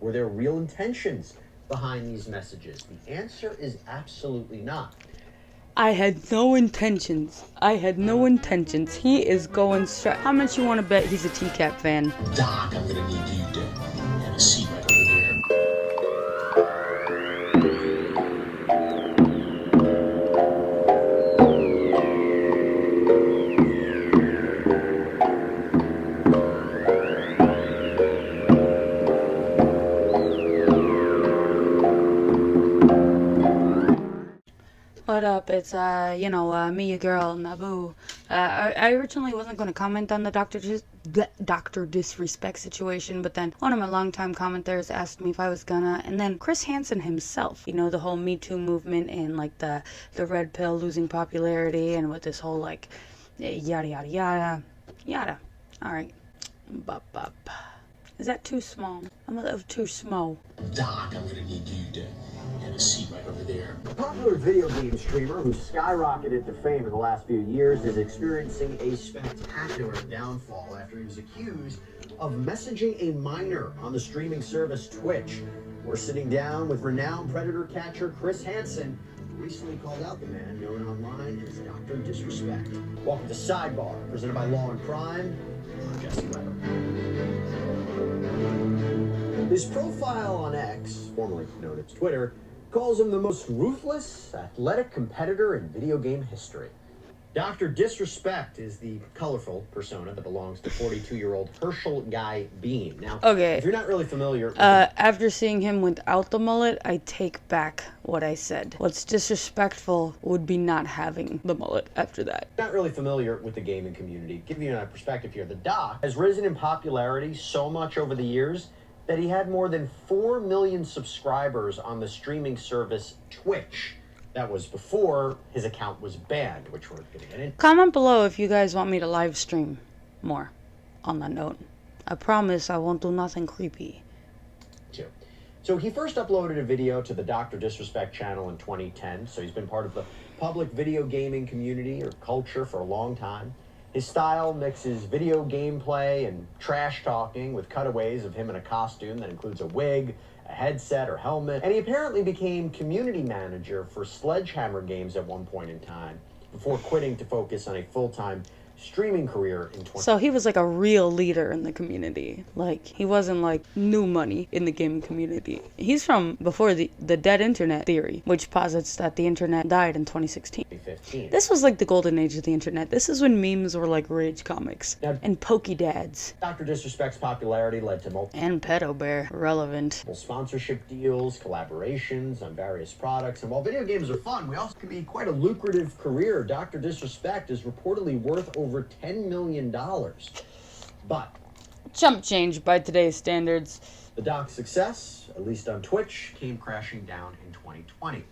Were there real intentions behind these messages? The answer is absolutely not. I had no intentions. He is going straight. How much you want to bet he's a TCAP fan? Doc, I'm gonna need you to have a seat right over there. What up? It's, me, your girl, Naboo. I originally wasn't going to comment on the Dr. Disrespect situation, but then one of my longtime commenters asked me if I was gonna, and then Chris Hansen himself, the whole Me Too movement and, the red pill losing popularity, and with this whole, yada, yada, yada, yada. Alright. Bop, bop. Is that too small? I'm a little too small. Doc, I'm gonna need you to have a seat right over there. A popular video game streamer who skyrocketed to fame in the last few years is experiencing a spectacular downfall after he was accused of messaging a minor on the streaming service Twitch. We're sitting down with renowned predator catcher Chris Hansen, who recently called out the man known online as Dr. Disrespect. Welcome to Sidebar, presented by Law and Crime. I'm Jesse Weber. His profile on X, formerly known as Twitter, calls him the most ruthless, athletic competitor in video game history. Dr. Disrespect is the colorful persona that belongs to 42-year-old Herschel Guy Beam. Now, okay, if you're not really familiar with after seeing him without the mullet, I take back what I said. What's disrespectful would be not having the mullet after that. Not really familiar with the gaming community. Give you a perspective here. The Doc has risen in popularity so much over the years that he had more than 4 million subscribers on the streaming service Twitch. That was before his account was banned, which we're going to get into. Comment below if you guys want me to live stream more on that note. I promise I won't do nothing creepy. So he first uploaded a video to the Dr. Disrespect channel in 2010, so he's been part of the public video gaming community or culture for a long time. His style mixes video gameplay and trash talking with cutaways of him in a costume that includes a wig, a headset or helmet, and he apparently became community manager for Sledgehammer Games at one point in time before quitting to focus on a full-time streaming career in 20. So he was like a real leader in the community. Like, he wasn't like new money in the gaming community. He's from before the dead internet theory, which posits that the internet died in 2016. This was like the golden age of the internet. This is when memes were like rage comics and pokey dads. Dr. Disrespect's popularity led to multiple and Pedo Bear relevant sponsorship deals, collaborations on various products, and while video games are fun, we also can be quite a lucrative career. Dr. Disrespect is reportedly worth over $10 million. But chump change by today's standards. The Doc's success, at least on Twitch, came crashing down in 2020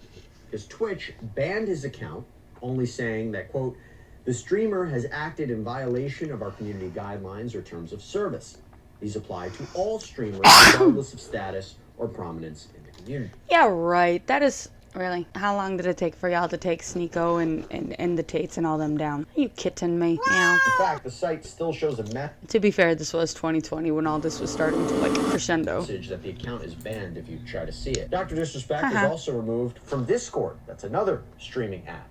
because Twitch banned his account, only saying that, quote, the streamer has acted in violation of our community guidelines or terms of service. These apply to all streamers regardless of status or prominence in the community. Yeah, right. That is really. How long did it take for y'all to take Sneeko and the Tates and all them down? Are you kidding me? Yeah. In fact, the site still shows a To be fair, this was 2020 when all this was starting to like crescendo. Message that the account is banned if you try to see it. Dr. Disrespect is also removed from Discord. That's another streaming app.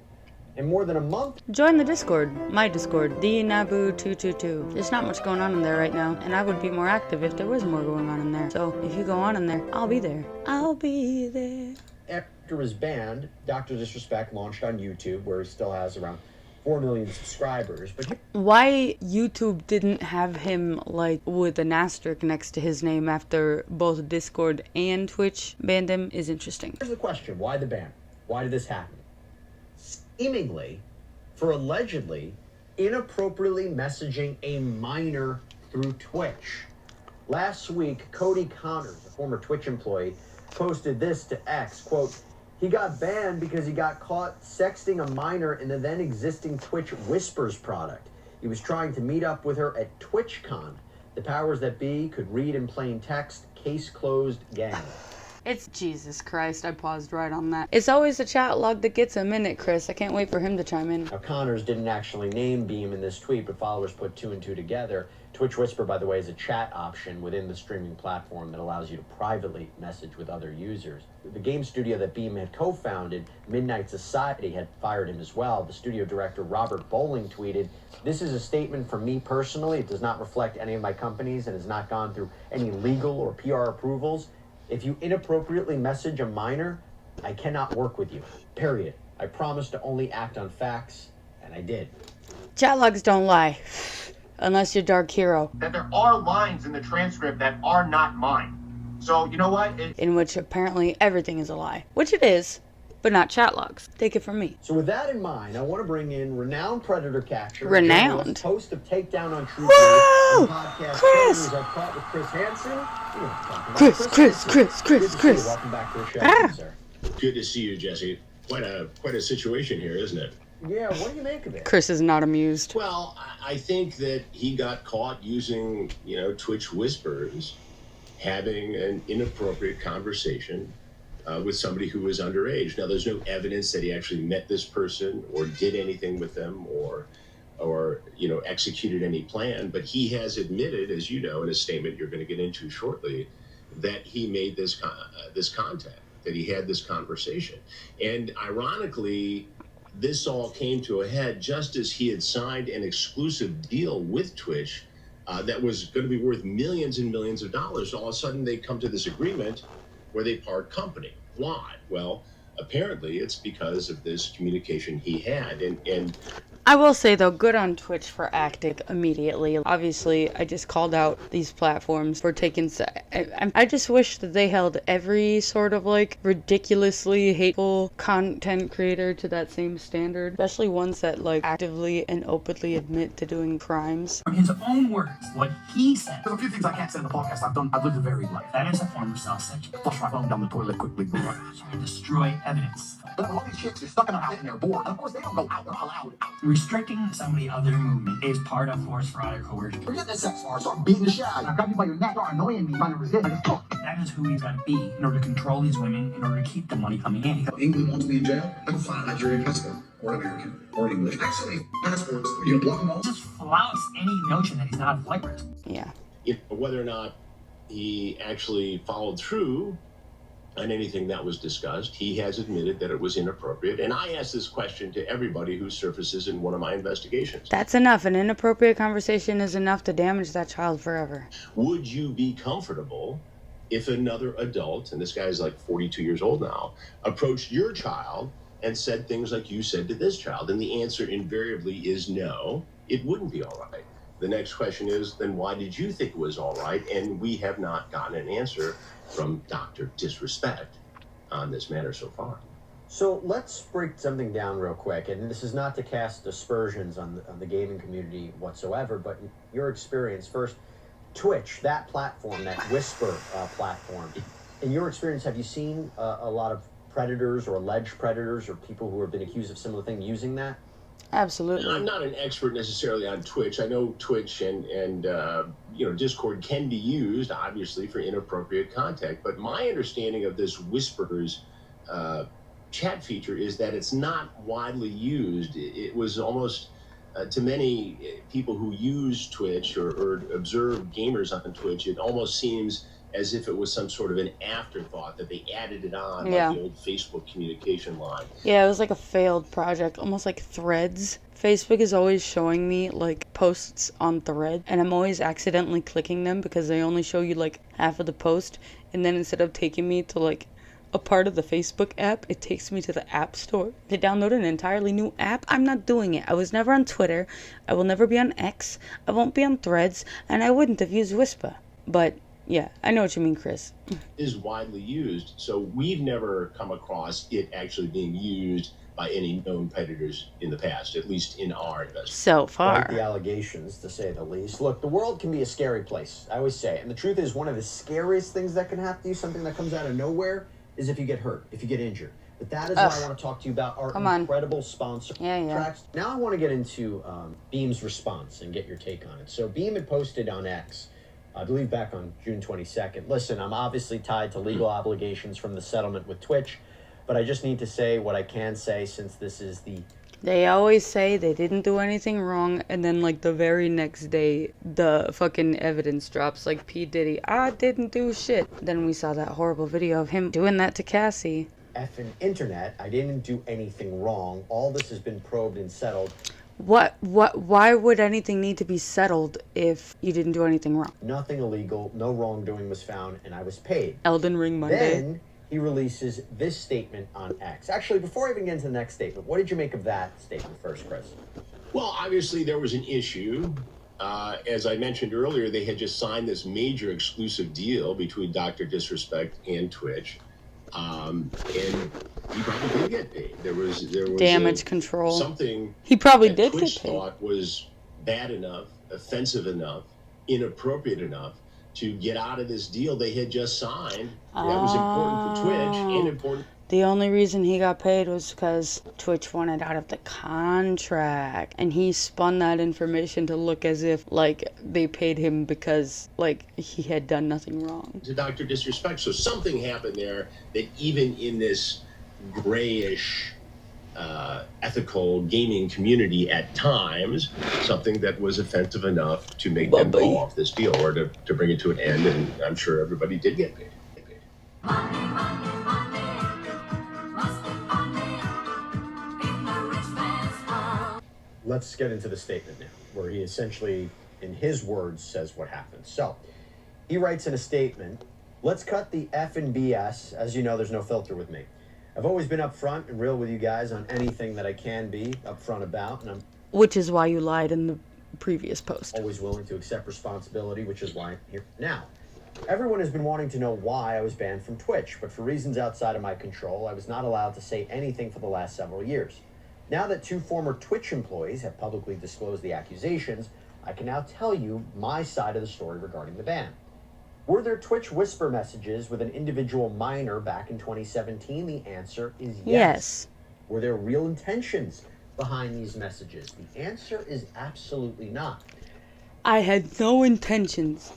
In more than a month. Join the Discord. My Discord. The Naboo222. There's not much going on in there right now, and I would be more active if there was more going on in there. So if you go on in there, I'll be there. I'll be there. After his band, Dr. Disrespect launched on YouTube, where he still has around 4 million subscribers. But why YouTube didn't have him like with an asterisk next to his name after both Discord and Twitch banned him is interesting. Here's the question: why the ban? Why did this happen? Seemingly for allegedly inappropriately messaging a minor through Twitch. Last week, Cody Connors, a former Twitch employee, posted this to X, quote, he got banned because he got caught sexting a minor in the then existing Twitch Whispers product. He was trying to meet up with her at TwitchCon. The powers that be could read in plain text, case closed, gang. It's Jesus Christ, I paused right on that. It's always the chat log that gets a minute, Chris. I can't wait for him to chime in. Now, Connors didn't actually name Beam in this tweet, but followers put 2 and 2 together. Twitch Whisper, by the way, is a chat option within the streaming platform that allows you to privately message with other users. The game studio that Beam had co-founded, Midnight Society, had fired him as well. The studio director, Robert Bowling, tweeted, "This is a statement from me personally. It does not reflect any of my companies and has not gone through any legal or PR approvals. If you inappropriately message a minor, I cannot work with you. Period. I promise to only act on facts," and I did. Chat logs don't lie. Unless you're Dark Hero. That there are lines in the transcript that are not mine. So, you know what? In which apparently everything is a lie. Which it is, but not chat logs. Take it from me. So with that in mind, I want to bring in renowned predator catcher, Renowned? host of Takedown on Truth Whoa! and podcast Chris! I've caught with Chris Hansen. You know what I'm talking about. Chris. Good to see you. Welcome back to the show, sir. Good to see you, Jesse. Quite a situation here, isn't it? Yeah, what do you make of it? Chris is not amused. Well, I think that he got caught using, Twitch Whispers, having an inappropriate conversation with somebody who was underage. Now, there's no evidence that he actually met this person or did anything with them or executed any plan, but he has admitted, as you know, in a statement you're going to get into shortly, that he made this contact, that he had this conversation. And ironically, this all came to a head just as he had signed an exclusive deal with Twitch that was going to be worth millions and millions of dollars. All of a sudden, they come to this agreement where they part company. Why? Well, apparently, it's because of this communication he had. And I will say, though, good on Twitch for acting immediately. Obviously, I just called out these platforms for taking... I just wish that they held every sort of, ridiculously hateful content creator to that same standard. Especially ones that, actively and openly admit to doing crimes. From his own words, what he said. There's a few things I can't say in the podcast. I've lived a varied life. That is a form of self-censure. Flush my phone down the toilet quickly. Destroy evidence. But all these chicks are stuck in a house and they're bored. And of course, they don't go out. They're allowed out. Restricting somebody of their movement is part of force, fraud, or coercion. Forget that sex farce. Start beating the shit out of you. I grab you by your neck. You're annoying me. Trying to resist. That is who he's got to be in order to control these women, in order to keep the money coming in. England wants me in jail, I can find a Nigerian passport, or American, or English. Actually, passports, you block them all. Just flouts any notion that he's not a flight risk. Yeah. whether or not he actually followed through on anything that was discussed, he has admitted that it was inappropriate. And I ask this question to everybody who surfaces in one of my investigations. That's enough. An inappropriate conversation is enough to damage that child forever. Would you be comfortable if another adult, and this guy's like 42 years old now, approached your child and said things like you said to this child? And the answer invariably is no, it wouldn't be all right. The next question is, then why did you think it was all right? And we have not gotten an answer from Dr. Disrespect on this matter so far. So let's break something down real quick. And this is not to cast aspersions on the gaming community whatsoever, but in your experience, first, Twitch, that platform, that Whisper platform, in your experience, have you seen a lot of predators or alleged predators or people who have been accused of similar things using that? Absolutely. I'm not an expert necessarily on Twitch. I know Twitch and Discord can be used, obviously, for inappropriate content. But my understanding of this Whisper's chat feature is that it's not widely used. It was almost, to many people who use Twitch or observe gamers on Twitch, it almost seems as if it was some sort of an afterthought that they added it on, like the old Facebook communication line. Yeah, it was like a failed project, almost like Threads. Facebook is always showing me like posts on Thread, and I'm always accidentally clicking them because they only show you like half of the post, and then instead of taking me to like a part of the Facebook app, it takes me to the App Store to download an entirely new app. I'm not doing it. I was never on Twitter. I will never be on X. I won't be on Threads, and I wouldn't have used Whisper. But yeah, I know what you mean, Chris. Is widely used, so we've never come across it actually being used by any known predators in the past, at least in our investigation. So far. Quite the allegations, to say the least. Look, the world can be a scary place, I always say. And the truth is, one of the scariest things that can happen to you, something that comes out of nowhere, is if you get hurt, if you get injured. But that is why I want to talk to you about our incredible sponsor, Tracks. Now I want to get into Beam's response and get your take on it. So Beam had posted on X I believe back on June 22nd. Listen, I'm obviously tied to legal obligations from the settlement with Twitch, but I just need to say what I can say since this is the... They always say they didn't do anything wrong, and then like the very next day, the fucking evidence drops. Like P. Diddy, I didn't do shit. Then we saw that horrible video of him doing that to Cassie. effing internet. I didn't do anything wrong. All this has been probed and settled. Why would anything need to be settled if you didn't do anything wrong? Nothing illegal, no wrongdoing was found, and I was paid. Elden Ring Monday. Then he releases this statement on X. Actually, before I even get into the next statement, what did you make of that statement first, Chris? Well, obviously there was an issue. As I mentioned earlier, they had just signed this major exclusive deal between Dr. Disrespect and Twitch. And he probably did get paid. There was damage control. Something he probably did Twitch get paid. Thought was bad enough, offensive enough, inappropriate enough to get out of this deal they had just signed. That was important for Twitch and important. The only reason he got paid was because Twitch wanted out of the contract. And he spun that information to look as if, like, they paid him because, like, he had done nothing wrong. To Dr. Disrespect. So something happened there that even in this grayish, ethical gaming community at times, something that was offensive enough to make them go off this deal or to bring it to an end. And I'm sure everybody did get paid. Let's get into the statement now, where he essentially, in his words, says what happened. So, he writes in a statement, let's cut the F and BS. As you know, there's no filter with me. I've always been upfront and real with you guys on anything that I can be upfront about, and I'm... Which is why you lied in the previous post. Always willing to accept responsibility, which is why I'm here now. Everyone has been wanting to know why I was banned from Twitch, but for reasons outside of my control, I was not allowed to say anything for the last several years. Now that 2 former Twitch employees have publicly disclosed the accusations, I can now tell you my side of the story regarding the ban. Were there Twitch whisper messages with an individual minor back in 2017? The answer is yes. Were there real intentions behind these messages? The answer is absolutely not. I had no intentions.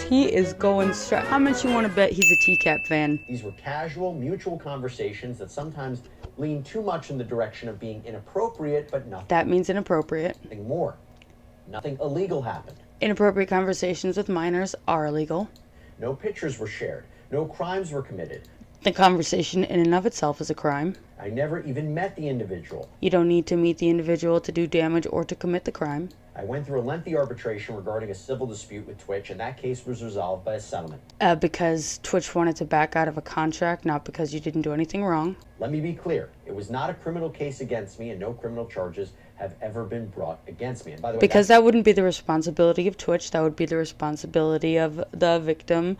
He is going straight. How much you want to bet he's a TCAP fan? These were casual, mutual conversations that sometimes lean too much in the direction of being inappropriate, but nothing. That means inappropriate. Nothing more. Nothing illegal happened. Inappropriate conversations with minors are illegal. No pictures were shared. No crimes were committed. The conversation in and of itself is a crime. I never even met the individual. You don't need to meet the individual to do damage or to commit the crime. I went through a lengthy arbitration regarding a civil dispute with Twitch, and that case was resolved by a settlement. Because Twitch wanted to back out of a contract, not because you didn't do anything wrong. Let me be clear. It was not a criminal case against me, and no criminal charges have ever been brought against me. And by the way, because that wouldn't be the responsibility of Twitch. That would be the responsibility of the victim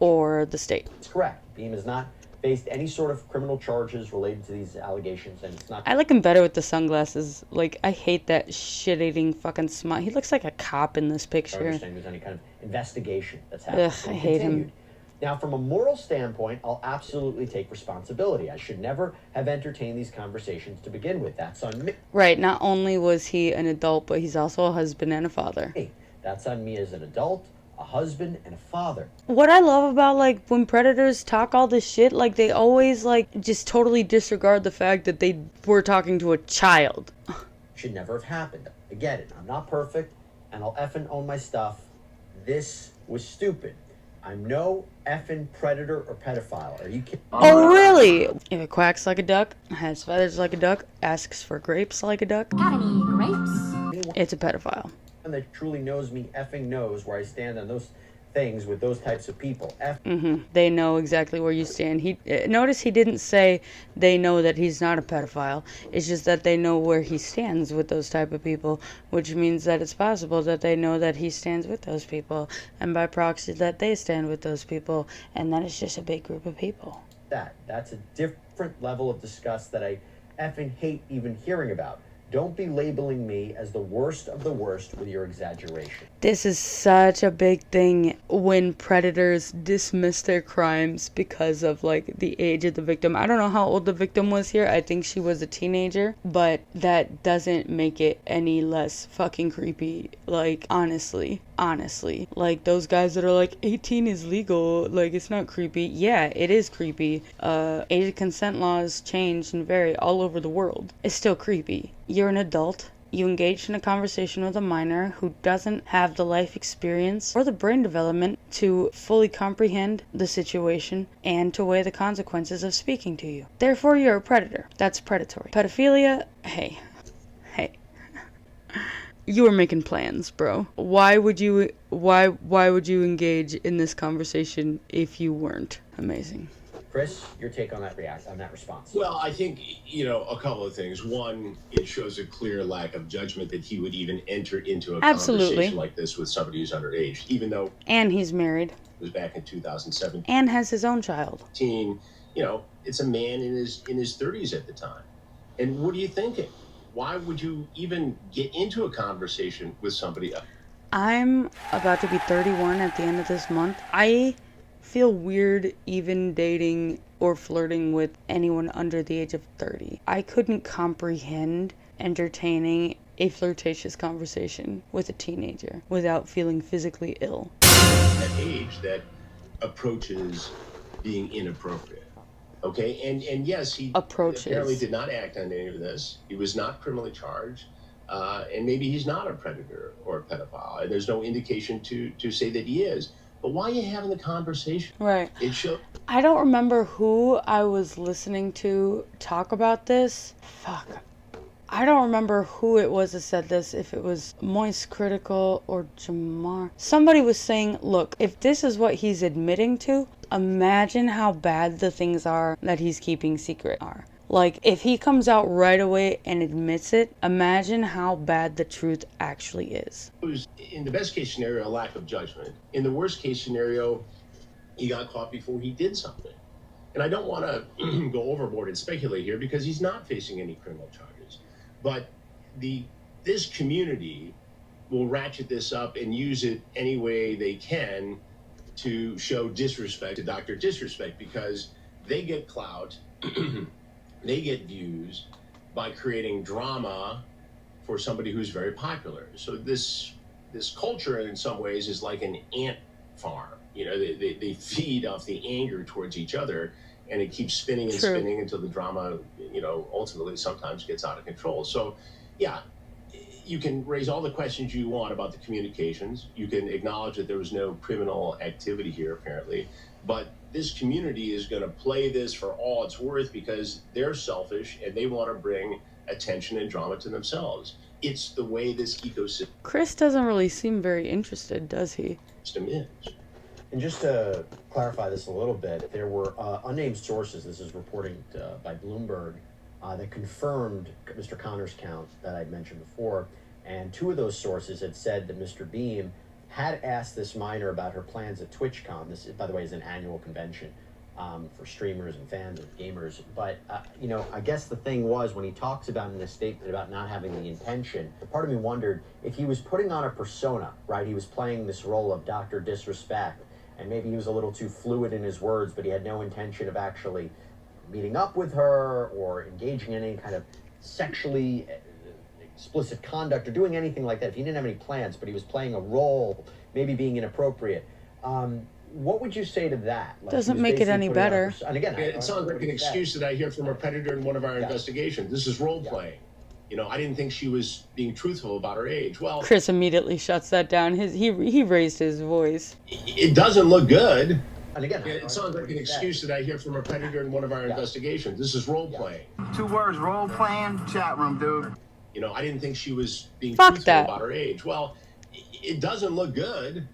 or the state. That's correct. Beam has not faced any sort of criminal charges related to these allegations, and it's not... I like him better with the sunglasses. Like, I hate that shit-eating fucking smile. He looks like a cop in this picture. I understand there's any kind of investigation that's happening. Ugh, I hate him. Now, from a moral standpoint, I'll absolutely take responsibility. I should never have entertained these conversations to begin with. That's on me. Right, not only was he an adult, but he's also a husband and a father. That's on me as an adult, a husband, and a father. What I love about, like, when predators talk all this shit, like, they always, like, just totally disregard the fact that they were talking to a child. Should never have happened. I get it. I'm not perfect, and I'll effing own my stuff. This was stupid. I'm no effing predator or pedophile. Are you kidding? Oh, really? If it quacks like a duck, has feathers like a duck, asks for grapes like a duck, Got any grapes? it's a pedophile. Anyone that truly knows me effing knows where I stand on those things with those types of people. They know exactly where you stand. Notice he didn't say they know that he's not a pedophile. It's just that they know where he stands with those type of people, which means that it's possible that they know that he stands with those people, and by proxy that they stand with those people, and that it's just a big group of people. That's a different level of disgust that I effing hate even hearing about. Don't be labeling me as the worst of the worst with your exaggeration. This is such a big thing when predators dismiss their crimes because of like the age of the victim. I don't know how old the victim was here. I think she was a teenager, but that doesn't make it any less fucking creepy. Like, honestly, like those guys that are like 18 is legal, like it's not creepy. Yeah, it is creepy. Age of consent laws change and vary all over the world. It's still creepy. You're an adult. You engaged in a conversation with a minor who doesn't have the life experience or the brain development to fully comprehend the situation and to weigh the consequences of speaking to you. Therefore, you're a predator. That's predatory. Pedophilia, hey. You were making plans, bro. Why would you engage in this conversation if you weren't? Amazing. Chris, your take on that response? Well, I think, a couple of things. One, it shows a clear lack of judgment that he would even enter into a conversation like this with somebody who's underage, even though... And he's married. It was back in 2017. And has his own child. It's a man in his 30s at the time. And what are you thinking? Why would you even get into a conversation with somebody else? I'm about to be 31 at the end of this month. I feel weird even dating or flirting with anyone under the age of 30. I couldn't comprehend entertaining a flirtatious conversation with a teenager without feeling physically ill. That age that approaches being inappropriate. Okay, and yes, he apparently did not act on any of this. He was not criminally charged, and maybe he's not a predator or a pedophile. There's no indication to say that he is. But why are you having the conversation? Right. It should. I don't remember who I was listening to talk about this. Fuck. I don't remember who it was that said this, if it was Moist Critical or Jamar. Somebody was saying, look, if this is what he's admitting to, imagine how bad the things are that he's keeping secret are. Like, if he comes out right away and admits it, imagine how bad the truth actually is. It was, in the best case scenario, a lack of judgment. In the worst case scenario, he got caught before he did something. And I don't want to go overboard and speculate here because he's not facing any criminal charges. But this community will ratchet this up and use it any way they can to show disrespect to Dr. Disrespect because they get clout, they get views by creating drama for somebody who's very popular. So this culture in some ways is like an ant farm. They feed off the anger towards each other. And it keeps spinning and spinning until the drama, ultimately sometimes gets out of control. So, yeah, you can raise all the questions you want about the communications. You can acknowledge that there was no criminal activity here, apparently. But this community is going to play this for all it's worth because they're selfish and they want to bring attention and drama to themselves. It's the way this ecosystem Chris doesn't really seem very interested, does he? is. And just to clarify this a little bit, there were unnamed sources, this is reported by Bloomberg, that confirmed Mr. Connor's count that I'd mentioned before. And two of those sources had said that Mr. Beam had asked this minor about her plans at TwitchCon. This, by the way, is an annual convention for streamers and fans and gamers. But, I guess the thing was when he talks about in his statement about not having the intention, part of me wondered if he was putting on a persona, right? He was playing this role of Dr. Disrespect. And maybe he was a little too fluid in his words, but he had no intention of actually meeting up with her or engaging in any kind of sexually explicit conduct or doing anything like that. If he didn't have any plans, but he was playing a role, maybe being inappropriate. What would you say to that? Like, doesn't make it any better. And again, it sounds like an excuse that I hear from a predator in one of our investigations. This is role playing. I didn't think she was being truthful about her age. Well, Chris immediately shuts that down. He raised his voice. It doesn't look good. And again, it sounds like an excuse that I hear from a predator in one of our investigations. This is role playing. 2 words, role playing, chat room, dude. I didn't think she was being truthful about her age. Well, it doesn't look good.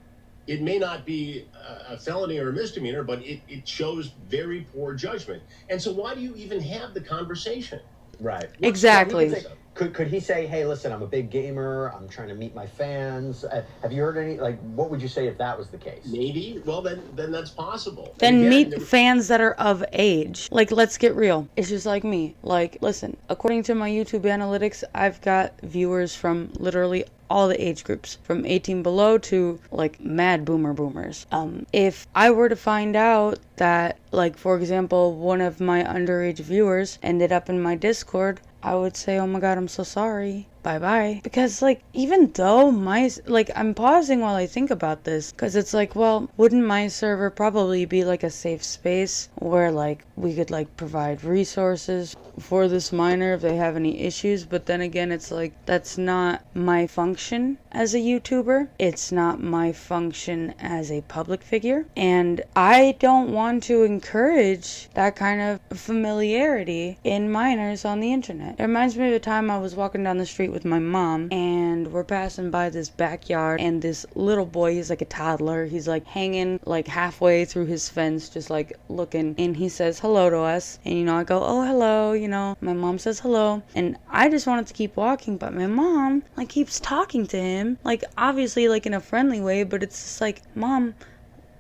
It may not be a felony or a misdemeanor, but it shows very poor judgment. And so why do you even have the conversation? Right. Exactly. Well, could he say, hey, listen, I'm a big gamer, I'm trying to meet my fans? Have you heard any, like, what would you say if that was the case? Maybe. Well, then that's possible. Then Again, meet fans that are of age. Like, let's get real. It's just like me. Like, listen, according to my YouTube analytics, I've got viewers from literally all the age groups, from 18 below to like mad boomers. If I were to find out that, like, for example, one of my underage viewers ended up in my Discord, I would say, oh my god, I'm so sorry. Bye-bye. Because, like, even though I'm pausing while I think about this, because it's like, well, wouldn't my server probably be like a safe space where, like, we could, like, provide resources for this minor if they have any issues? But then again, it's like, that's not my function as a YouTuber. It's not my function as a public figure. And I don't want to encourage that kind of familiarity in minors on the internet. It reminds me of a time I was walking down the street with my mom, and we're passing by this backyard, and this little boy, he's like a toddler, he's like hanging like halfway through his fence, just like looking, and he says hello to us, and, you know, I go, oh, hello, you know, my mom says hello, and I just wanted to keep walking, but my mom like keeps talking to him, like, obviously, like, in a friendly way, but it's just like, Mom,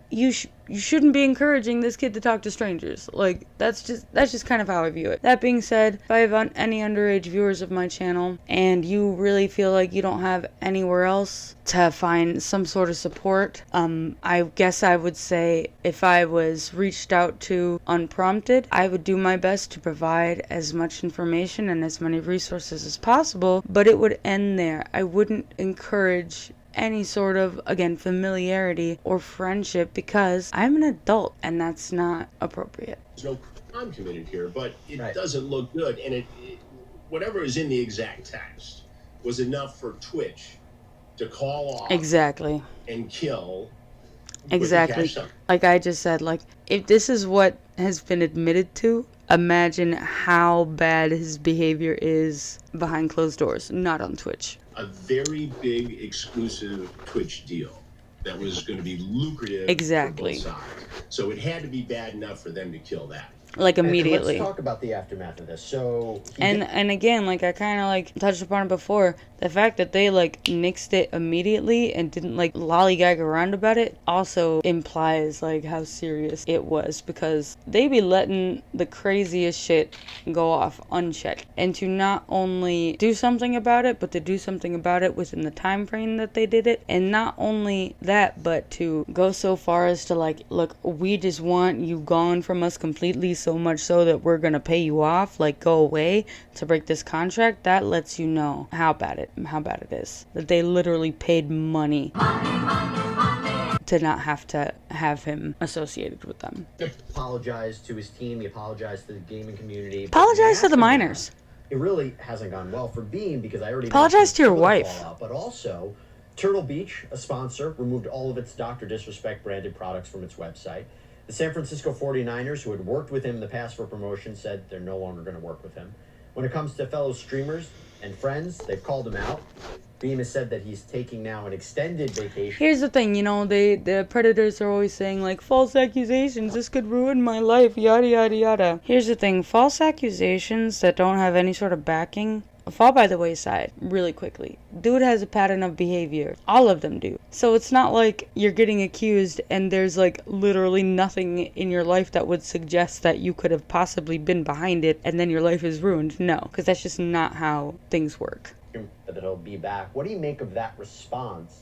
you shouldn't be encouraging this kid to talk to strangers. Like, that's just kind of how I view it. That being said, if I have any underage viewers of my channel and you really feel like you don't have anywhere else to find some sort of support, I guess I would say if I was reached out to unprompted, I would do my best to provide as much information and as many resources as possible, but it would end there. I wouldn't encourage any sort of, again, familiarity or friendship, because I'm an adult and that's not appropriate. There's no crime committed here, but it doesn't look good. And whatever is in the exact text was enough for Twitch to call off Exactly. and kill. Exactly. Like I just said, like, if this is what has been admitted to, imagine how bad his behavior is behind closed doors, not on Twitch. A very big exclusive Twitch deal that was going to be lucrative Exactly. for both sides. So it had to be bad enough for them to kill that. Like, immediately. And let's talk about the aftermath of this. So and again, like, I kind of like touched upon it before, the fact that they like nixed it immediately and didn't like lollygag around about it also implies like how serious it was, because they be letting the craziest shit go off unchecked, and to not only do something about it, but to do something about it within the time frame that they did it. And not only that, but to go so far as to like, look, we just want you gone from us completely, so much so that we're gonna pay you off, like, go away to break this contract. That lets you know how bad it is, that they literally paid money to not have to have him associated with them. He apologized to his team, he apologized to the gaming community. Apologize to the minors. It really hasn't gone well for Beam, because I already apologize to your wife. Fallout, but also, Turtle Beach, a sponsor, removed all of its Dr. Disrespect branded products from its website. The San Francisco 49ers, who had worked with him in the past for promotion, said they're no longer going to work with him. When it comes to fellow streamers and friends, they've called him out. Beam has said that he's taking now an extended vacation. Here's the thing, you know, the predators are always saying, like, false accusations, this could ruin my life, yada yada yada. Here's the thing, false accusations that don't have any sort of backing fall by the wayside really quickly. Dude has a pattern of behavior. All of them do. So it's not like you're getting accused and there's like literally nothing in your life that would suggest that you could have possibly been behind it and then your life is ruined. No, because that's just not how things work. That he'll be back. What do you make of that response?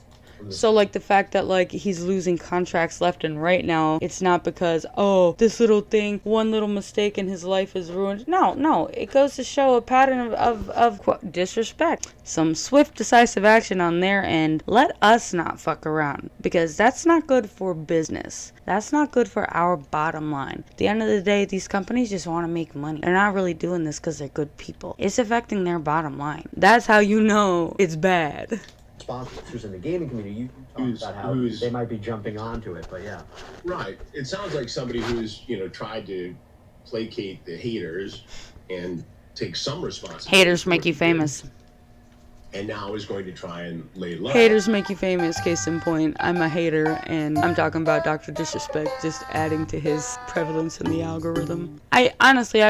So, like, the fact that, like, he's losing contracts left and right now, it's not because, oh, this little thing, one little mistake and his life is ruined. No, it goes to show a pattern of disrespect. Some swift, decisive action on their end. Let us not fuck around, because that's not good for business. That's not good for our bottom line. At the end of the day, these companies just want to make money. They're not really doing this because they're good people. It's affecting their bottom line. That's how you know it's bad. Sponsors in the gaming community, you talked about how they might be jumping onto it, but yeah. Right. It sounds like somebody who's, tried to placate the haters and take some responsibility. Haters make you famous. and now is going to try and lay low. Haters make you famous, case in point. I'm a hater, and I'm talking about Dr. Disrespect, just adding to his prevalence in the algorithm. I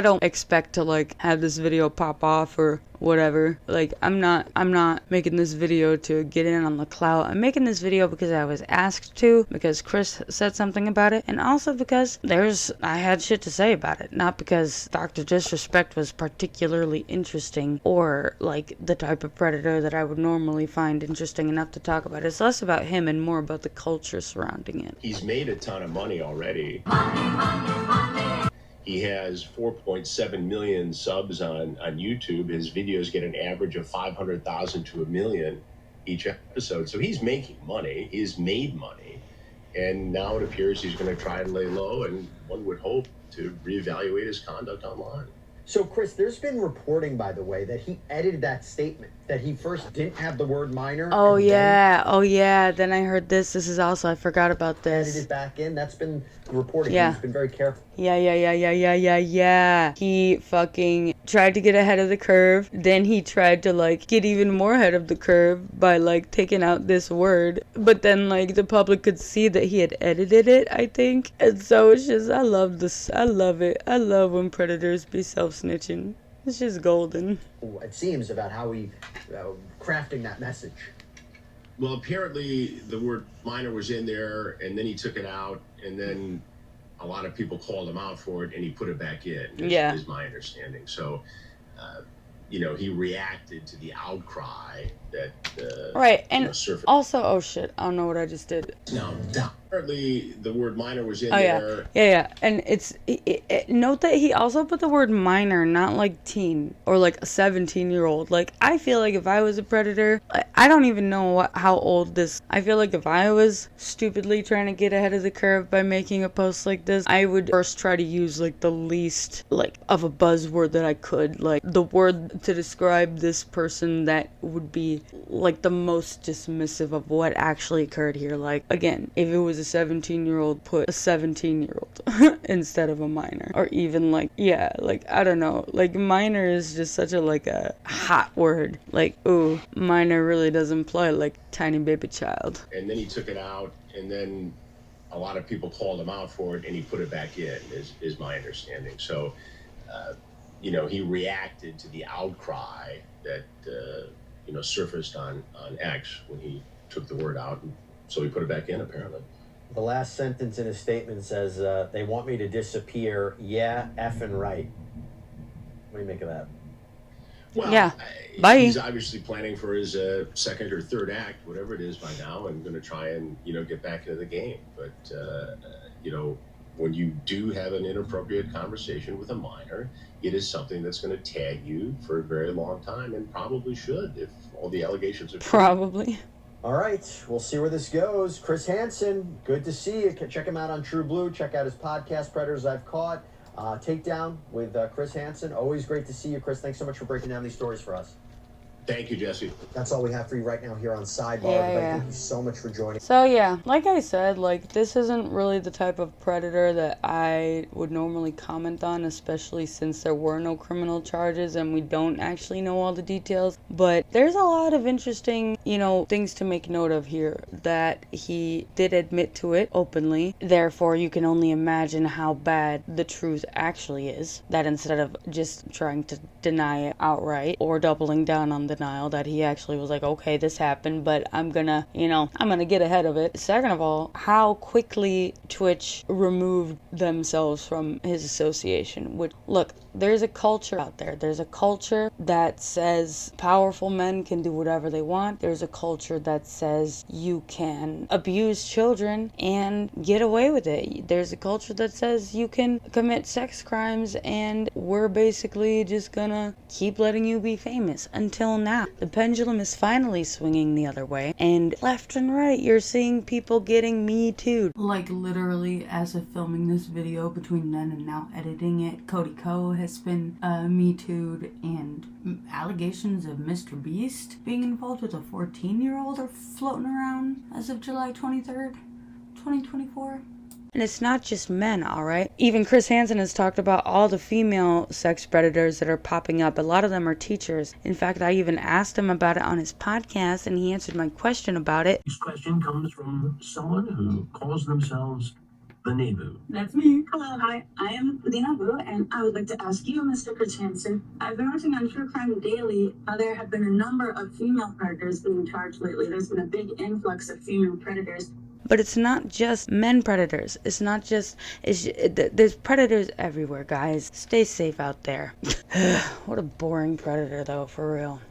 don't expect to, like, have this video pop off or whatever. Like, I'm not making this video to get in on the clout. I'm making this video because I was asked to, because Chris said something about it, and also because I had shit to say about it, not because Dr. Disrespect was particularly interesting or, like, the type of predator that I would normally find interesting enough to talk about. It's less about him and more about the culture surrounding it. He's made a ton of money already. He has 4.7 million subs on YouTube. His videos get an average of 500,000 to 1 million each episode. So he's making money. He's made money. And now it appears he's going to try and lay low, and one would hope to reevaluate his conduct online. So, Chris, there's been reporting, by the way, that he edited that statement, that he first didn't have the word minor. Oh, yeah. Then I heard this. This is also, I forgot about this. Edited back in. That's been reported. Yeah. He's been very careful. Yeah. He fucking tried to get ahead of the curve. Then he tried to, like, get even more ahead of the curve by, like, taking out this word. But then, like, the public could see that he had edited it, I think. And so it's just, I love this. I love it. I love when predators be self-snitching. It's just golden. It seems about how he crafting that message. Well, apparently the word minor was in there, and then he took it out, and then a lot of people called him out for it, and he put it back in, is my understanding. So, he reacted to the outcry that right, and surfaced. Also, oh shit, I don't know what I just did. Now, apparently the word minor was in there. Yeah. Yeah, and note that he also put the word minor, not like teen or like a 17-year-old. Like, I feel like if I was a predator, I don't even know how old this. I feel like if I was stupidly trying to get ahead of the curve by making a post like this, I would first try to use like the least like of a buzzword that I could, like the word to describe this person that would be like the most dismissive of what actually occurred here. Like, again, if it was a 17-year-old, put a 17-year-old instead of a minor. Or even like, yeah, like, I don't know, like minor is just such a like a hot word. Like, ooh, minor really does imply like tiny baby child. And then he took it out, and then a lot of people called him out for it, and he put it back in, is my understanding. So, he reacted to the outcry that, surfaced on X when he took the word out, and so he put it back in, apparently. The last sentence in his statement says, they want me to disappear. Yeah, effing right. What do you make of that? Well, yeah. Bye. He's obviously planning for his second or third act, whatever it is by now, and going to try and, get back into the game. But, when you do have an inappropriate conversation with a minor, it is something that's going to tag you for a very long time, and probably should if all the allegations are true. Probably. All right, we'll see where this goes. Chris Hansen, good to see you. Check him out on True Blue. Check out his podcast, Predators I've Caught. Takedown with Chris Hansen. Always great to see you, Chris. Thanks so much for breaking down these stories for us. Thank you, Jesse. That's all we have for you right now here on Sidebar. Yeah. Thank you so much for joining. So yeah, like I said, like this isn't really the type of predator that I would normally comment on, especially since there were no criminal charges and we don't actually know all the details. But there's a lot of interesting, things to make note of here, that he did admit to it openly. Therefore, you can only imagine how bad the truth actually is. That instead of just trying to deny it outright or doubling down on denial, that he actually was like, okay, this happened, but I'm gonna get ahead of it. Second of all, how quickly Twitch removed themselves from his association. Which, look, there's a culture out there. There's a culture that says powerful men can do whatever they want. There's a culture that says you can abuse children and get away with it. There's a culture that says you can commit sex crimes and we're basically just gonna keep letting you be famous. Until now, the pendulum is finally swinging the other way, and left and right you're seeing people getting Me Too'd. Like literally, as of filming this video, between then and now editing it, Cody Ko has been Me Too'd, and allegations of Mr. Beast being involved with a 14-year-old are floating around as of July 23rd, 2024. And it's not just men, alright? Even Chris Hansen has talked about all the female sex predators that are popping up. A lot of them are teachers. In fact, I even asked him about it on his podcast, and he answered my question about it. This question comes from someone who calls themselves the Nebu. That's me. Hello, hi. I am the Nebu, and I would like to ask you, Mr. Chris Hansen. I've been watching on True Crime Daily how there have been a number of female predators being charged lately. There's been a big influx of female predators. But it's not just men predators. It's not just... there's predators everywhere, guys. Stay safe out there. What a boring predator, though, for real.